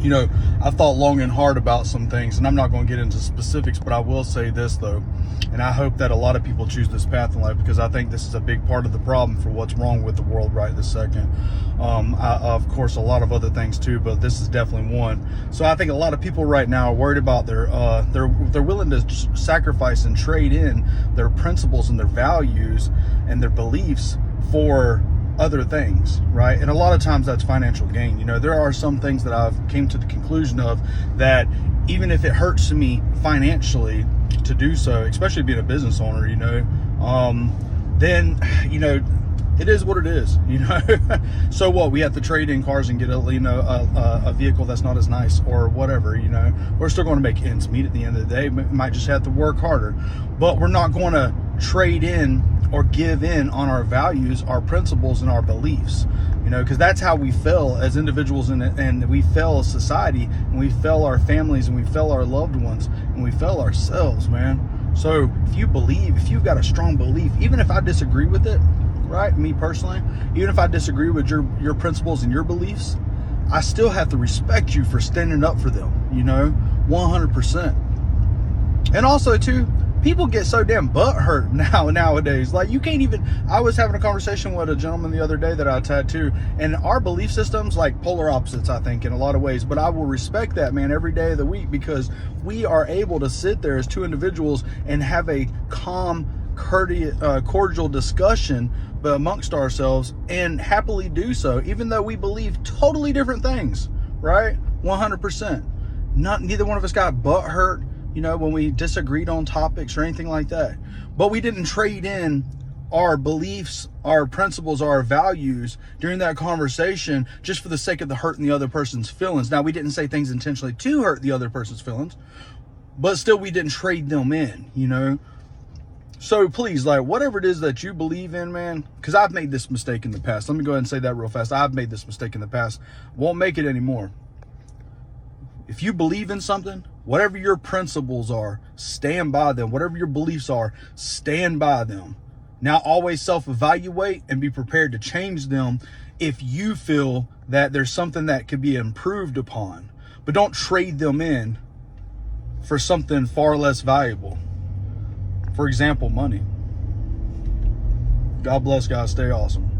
You know, I've thought long and hard about some things, and I'm not going to get into specifics, but I will say this though, and I hope that a lot of people choose this path in life, because I think this is a big part of the problem for what's wrong with the world right this second. Of course, a lot of other things too, but this is definitely one. So I think a lot of people right now are worried about they're willing to sacrifice and trade in their principles and their values and their beliefs for other things, right? And a lot of times that's financial gain. You know, there are some things that I've came to the conclusion of that even if it hurts me financially to do so, especially being a business owner, you know, then, you know, it is what it is, you know. So what, we have to trade in cars and get a vehicle that's not as nice or whatever, you know. We're still going to make ends meet at the end of the day. We might just have to work harder, but we're not going to trade in or give in on our values, our principles, and our beliefs, you know, because that's how we fail as individuals, and we fail as society, and we fail our families, and we fail our loved ones, and we fail ourselves, man. So if you've got a strong belief, even if I disagree with it, right, me personally, even if I disagree with your principles and your beliefs, I still have to respect you for standing up for them, you know, 100%. And also too, people get so damn butthurt nowadays. Like, you can't even, I was having a conversation with a gentleman the other day that I tattoo, and our belief system's like polar opposites, I think, in a lot of ways, but I will respect that, man, every day of the week, because we are able to sit there as two individuals and have a calm, cordial discussion amongst ourselves, and happily do so, even though we believe totally different things, right? 100%. Neither one of us got butthurt, you know, when we disagreed on topics or anything like that. But we didn't trade in our beliefs, our principles, our values during that conversation just for the sake of hurting the other person's feelings. Now, we didn't say things intentionally to hurt the other person's feelings, but still we didn't trade them in, you know. So please, like, whatever it is that you believe in, man, because I've made this mistake in the past. Let me go ahead and say that real fast. I've made this mistake in the past. Won't make it anymore. If you believe in something, whatever your principles are, stand by them. Whatever your beliefs are, stand by them. Now, always self-evaluate and be prepared to change them if you feel that there's something that could be improved upon. But don't trade them in for something far less valuable. For example, money. God bless, guys. Stay awesome.